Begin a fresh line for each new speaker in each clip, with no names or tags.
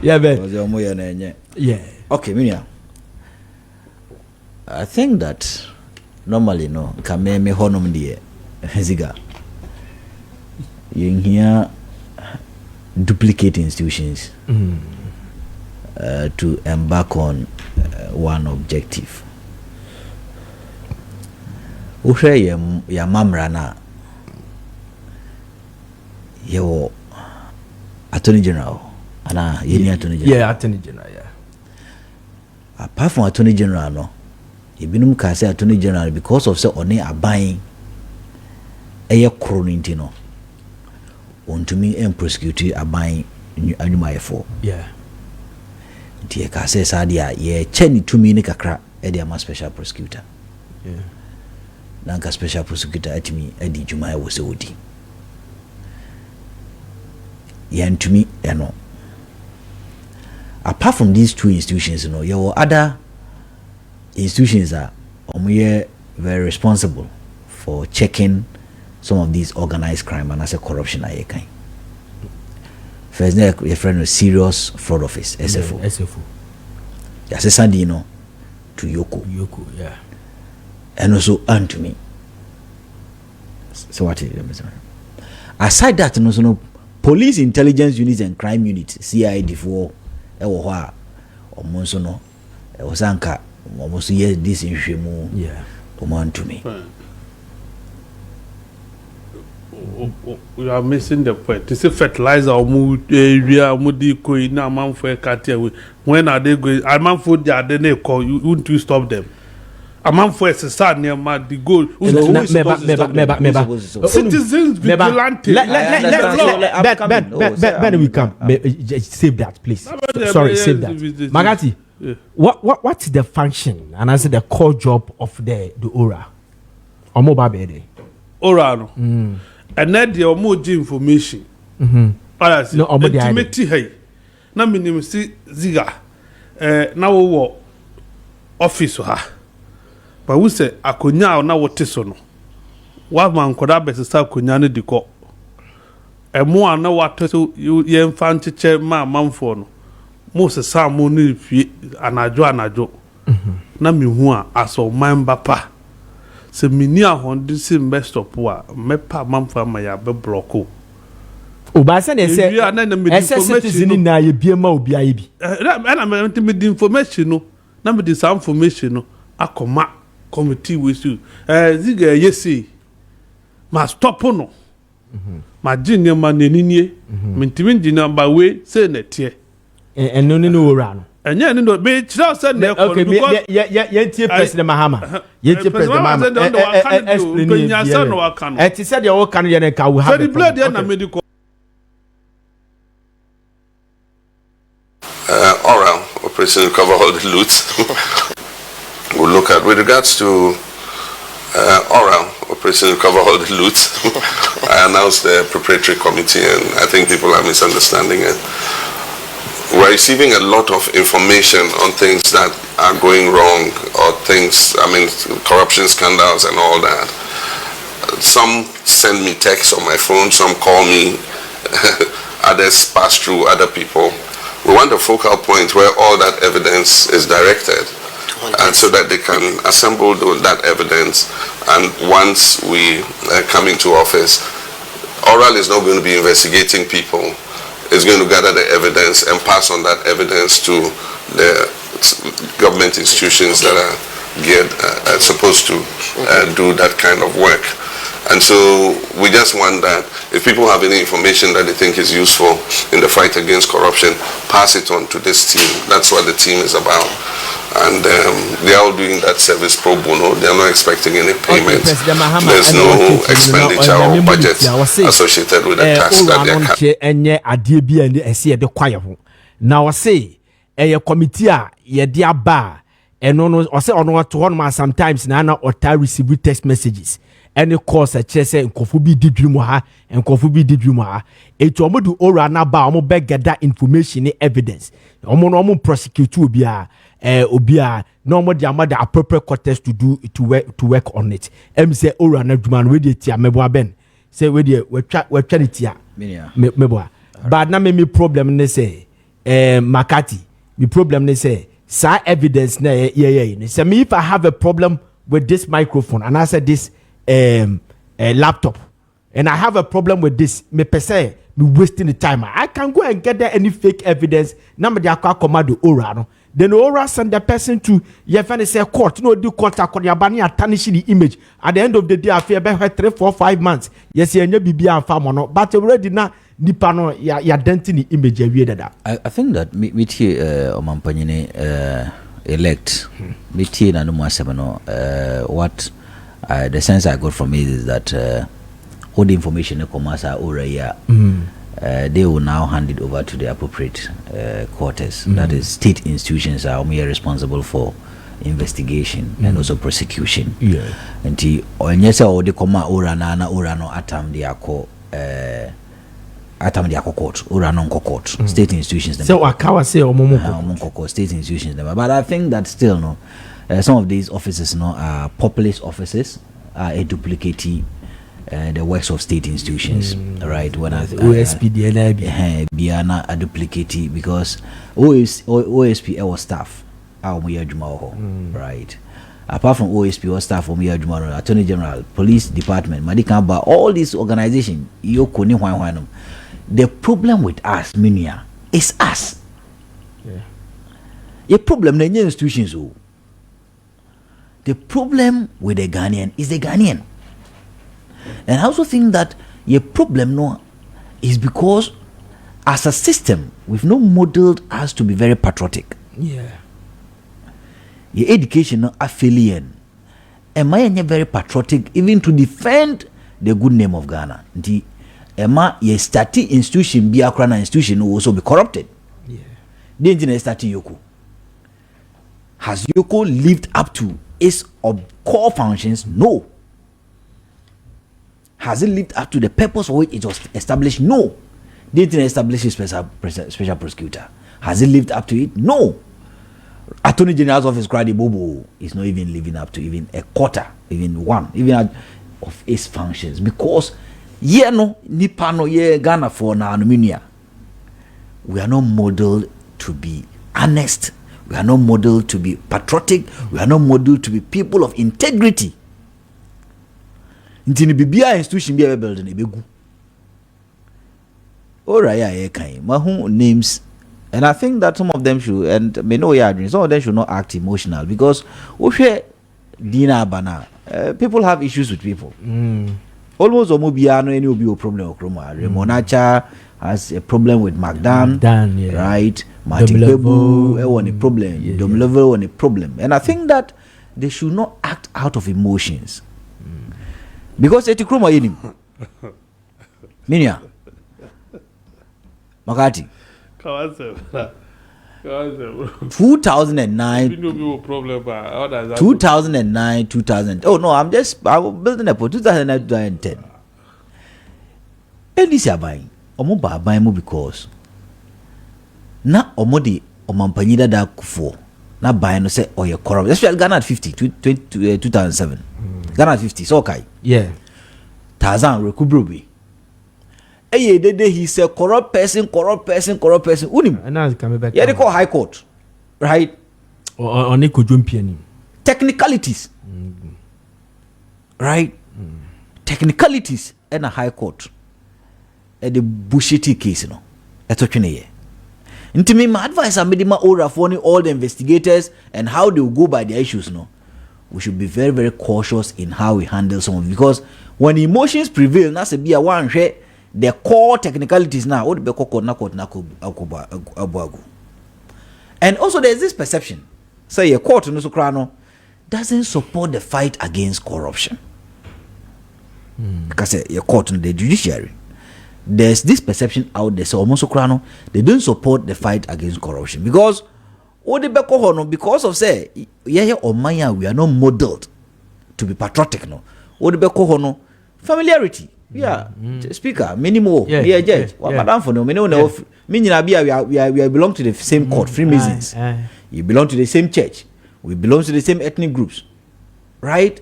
Yeah, but
yeah.
Okay, Minia. I think that normally no kameme honum die ziga. You hear duplicate institutions to embark on one objective. Uhre ya mamra na yo Attorney General ana yeni Attorney General.
Yeah, Attorney General, yeah.
Apart from Attorney General no, ebinum ka say Attorney General because of say oni aban eye kronti no. Ontumi prosecute aban anyumayefo.
Yeah.
Die ka say sadia ye cheni tumi ni kakra e dey ma special prosecutor.
Yeah.
Nanka special prosecutor atimi edi juma e wo se odi. Yantumi eno. Apart from these two institutions, you know, there were other institutions that are very responsible for checking some of these organized crime and as a corruption. First, your friend was Serious Fraud Office, SFO.
Yeah, SFO.
Yes, Sandino to Yoko.
Yoko, yeah.
And also Antumi. So what? Aside that, you know, police intelligence units and crime units, CID for ewo omonso no osanka almost year this in Shemu.
Yeah.
Antumi.
We are missing the point. To say fertilizer or area mudi koi na man for katia. When are they going? A man for the they call you. Wouldn't you stop them? A man for a sad near mad the goal. Citizens vigilante.
Ben we come. Save that, please. Sorry, save that. Magati, what's the function and answer the core job of the ORA? Or mobile bed?
ORA no. And then the omoji information.
No,
intimate hey. Na minimum si ziga. Na wo office ha. But we say akonya na wote so no. Wa man koda besesa akonya ne diko. Emo ana wate so ye mfa ncheche ma manfo no. Mo se sa mo ni fie anajo. Na mi hu a aso man bapa. Se mini ahonde se best of wa mepa manfo ma ya be blocko.
Oba se ne se citizen na ye biema obi aye bi.
Na me di information no. Na me di some information no akoma committee with you. Ziga yesi. Ma stop no. Ma jini ma neninie. Mintimi jini ba we say netie.
And no ora no.
Enya ni no be chira say na
okay because ye tie president Mahama. Ye tie president Mahama. Explain it. It said the all can ye ka we have.
So the blood na medical
oral operation to cover all the loot. We'll look at with regards to oral operation to cover all the loot. I announced the preparatory committee and I think people are misunderstanding it. We're receiving a lot of information on things that are going wrong or things, I mean, corruption scandals and all that. Some send me texts on my phone, some call me, others pass through other people. We want a focal point where all that evidence is directed. And so that they can assemble that evidence, and once we come into office, oral is not going to be investigating people. It's going to gather the evidence and pass on that evidence to the government institutions that are geared, supposed to do that kind of work. And so we just want that if people have any information that they think is useful in the fight against corruption, pass it on to this team. That's what the team is about. And they are all doing that service pro bono. They are not expecting any payment. There's no expenditure or budget associated with the task that they are carrying.
Now I say, a committee, ye dear bar, and no, or say on what to one sometimes Nana or Ty receive text messages. Any course a chess and Kofubi did Jumoha and Kofubi did Jumoha. A tomo do ora na ba omo beg that information evidence. Omo prosecute obia no more the appropriate quarters to do to work on it. Say ora na dman we dey tia meboa ben. Say we dey we try it here. Meboa. but na me problem ne say Makati me problem ne say sa evidence na yeah say me if I have a problem with this microphone and I said this laptop and I have a problem with this me per se me wasting the time. I can go and get there any fake evidence na me dey command the ora no. Then the ora send the person to your friend say court no do court akodi abani tarnish the image. At the end of the day I feel about 3, 4, 5 months. Yes you bibia and farm no but already na nipa no ya denting the image awie dada.
I think that me tie omampanyine elect me tie na no mo asem no what the sense I got from it is that all the information that comes out over here, they will now hand it over to the appropriate quarters. That is, state institutions are only responsible for investigation and also prosecution.
Yeah.
And when you say all the comma ora no atam the court, ora non court, state institutions.
So akawa say omomo
state institutions. But I think that still no, some of these offices no are populist offices, are a duplicate. The works of state institutions, right? When
OSP,
Biana a duplicate because OSP our staff, right? Apart from OSP or staff, Attorney General, Police Department, Madikamba, all these organizations, the problem with us, Minia, is us. A problem in institutions. The problem with the Ghanaian is the Ghanaian. And I also think that your problem no is because as a system we've not modeled us to be very patriotic.
Yeah.
Your education no affiliate. Am I very patriotic even to defend the good name of Ghana? The Emma ye stati institution be akrana institution will also be corrupted.
Yeah.
The engineer stati Yoko. Has Yoko lived up to its core functions? No. Has it lived up to the purpose for which it was established? No. Didn't establish a special prosecutor. Has it lived up to it? No. Attorney General's office, Kradi Bobo, is not even living up to even a quarter, even one, even of its functions. Because, Ghana for Armenia. We are not modeled to be honest. We are not modeled to be patriotic. We are not modeled to be people of integrity. Intini bibia institution bia build na begu. Alright, mahu names, and I think that some of them should, and may know some of them should not act emotional because Dina Bana, people have issues with people. Almost Omobia no any obi problem okroma. Remonacha has a problem with Magdan, yeah. Right? Martin Pebu want a problem. Dom level want a problem, and I think that they should not act out of emotions. Because eti kroma yenim Minia Makati 2009 2009 2000 oh no I'm building up for 2009 2010 and this buying omo ba buy mo because na omo di omampanyida da kufo na buy no say oye corrupt especially Ghana at 50 2007 Ghana at 50 so okay. Yeah. Tarzan Rekubrobi. Eye dede he said corrupt person. Unim.
And now it's coming back.
Yeah, they call High Court. Right?
Or Nico Jumpiani.
Technicalities. Right? Technicalities and a High Court. At the bullshitty case, you know. That's what you need. And to me, my advice I made my ora for all the investigators and how they will go by their issues, you know. We should be very, very cautious in how we handle some of it because when emotions prevail, that's a be a one share the core technicalities now. And also there's this perception. Say a court in Sokrano doesn't support the fight against corruption. Because a court in the judiciary. There's this perception out there. So almost Sokrano, they don't support the fight against corruption. Because because of say or Maya, we are not modeled to be patriotic no. Familiarity. Yeah. Speaker, minimum. Yeah, judge. Madam for no, we belong to the same court, Freemasons. You belong to the same church. We belong to the same ethnic groups. Right?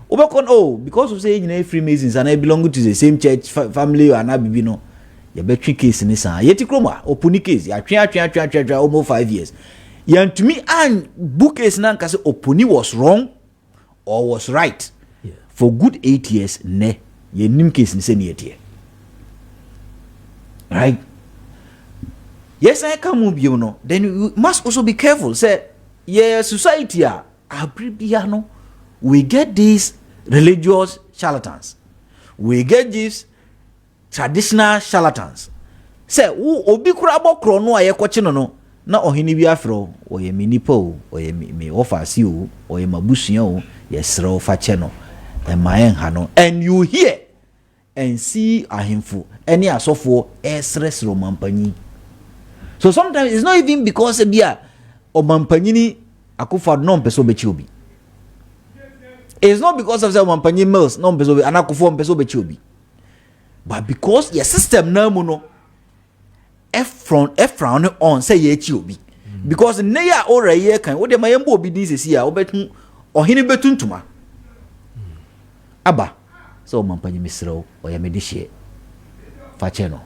Because of saying Freemasons and I belong to the same church family and I no. yɛbɛtwe case ne saa yɛti kurom a opuni case yɛatwe almost 5 years yɛntumi an book case na nka sɛ opuni was wrong or was right for good 8 years ne yɛnim case ne sɛ ne yɛteɛ right yes I come with you no then you must also be careful say society no we get these religious charlatans we get these traditional charlatans say obi kura bokro no ayekwoche no na ohini bi afro oye minipo o oye me ofasi o oye mabusua o yesro fa che no e mayen ha no and you hear and see ahemfo any asofo esres romampanyi so sometimes it's not even because bia omampanyini akufa no mpeso bechi obi it's not because of say omampanyi mills no mpeso obi anakufo mpeso bechi obi but because your system na mu no frown on say ye chi obi because ne ya ora ye kan wo de ma yembo obi din sesi a obetun ohini betuntuma aba so omampanyi misrew o ya medihie fa che no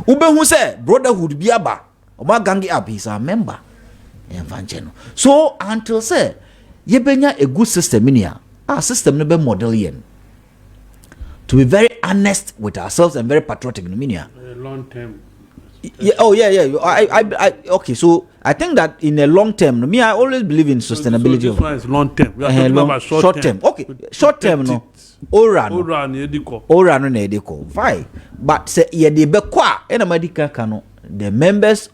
ubehu say brotherhood bi aba o ma gangi up is a member en fa che no so until say ye benya a good system in here our system no be model yen to be very honest with ourselves and very patriotic in here
long term.
Yeah, I okay, so I think that in a long term, me I always believe in sustainability.
So this one is long term. We are talking about short term.
Okay, short term no. Ora no ediko. Fine. But say ye de be kwa ena madika kano the members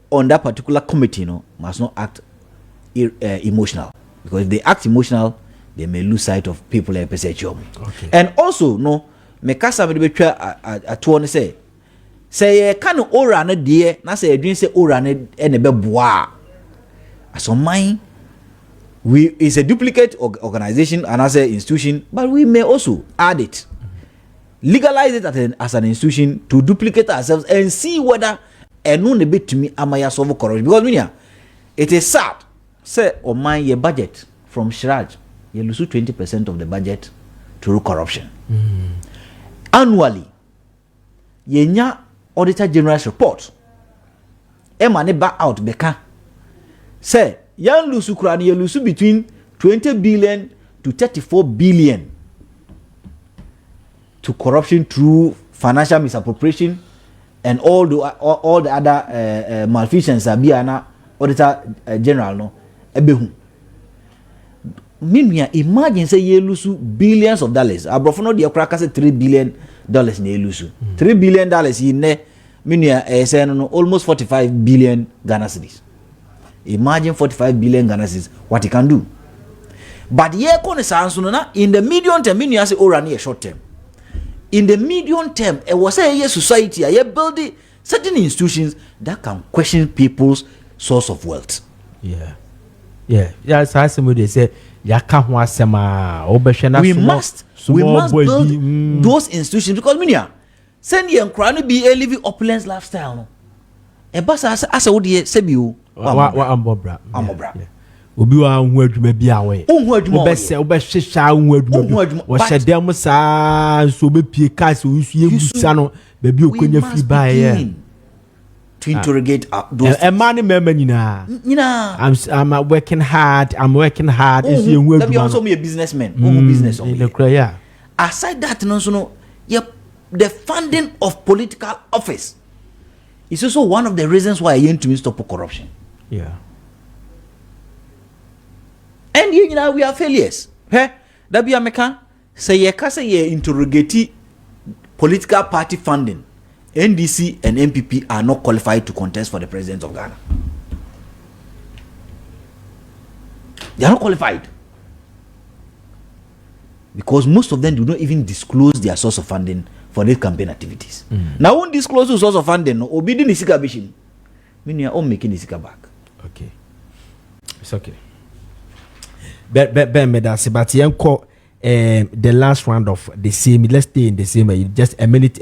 on that particular committee no must not act emotional, because if they act emotional they may lose sight of people like PSHOM. Okay. And also no me kasa me be twa ato ne say can ora no de na say adwin say ora no ene be boa aso man we is a duplicate organization and as an institution, but we may also add it, legalize it as an institution to duplicate ourselves and see whether eno ne betumi amaya solve corruption. Because it is sad say o man your budget from Shraj you lose 20% of the budget to corruption. Annually yenya Auditor General's report ema ne back out beka say yan lusu krani ye lusu between 20 billion to 34 billion to corruption through financial misappropriation and all the other malfeasance abiana Auditor General no ebehu. Meanwhile, imagine say ye lusu billions of dollars. Abrofo no de kraka say $3 billion na lusu. $3 billion in ne meanwhile say no almost 45 billion Ghana cedis. Imagine 45 billion Ghana cedis what he can do. But ye kone sanso na in the medium term meanwhile say ora na short term. In the medium term it was say ye society ye building certain institutions that can question people's source of wealth.
Yeah, so somebody say yaka ho asema obehwe
we must build those institutions, because minia send ye nkra no be living opulence lifestyle no e basa asa wo de sebio
wa ambobra obi wa hu adwuma bi awe obese obehwehwa hu adwuma bi wo hyedem saa so obepie case wo su ebusa no ba bi okonya free buy
to interrogate those
man nyina I'm working hard is you hu
adwuma also me a businessman business on
the
aside that no the funding of political office is also one of the reasons why I want to stop corruption. And we are failures. That be American say ye interrogate political party funding. NDC and MPP are not qualified to contest for the president of Ghana. They are not qualified. Because most of them do not even disclose their source of funding for their campaign activities. Now, won't disclose the source of funding, obedient is a bishop. Meaning, you're making this back.
Okay. It's okay. But the last round of the same, let's stay in the same, just a minute.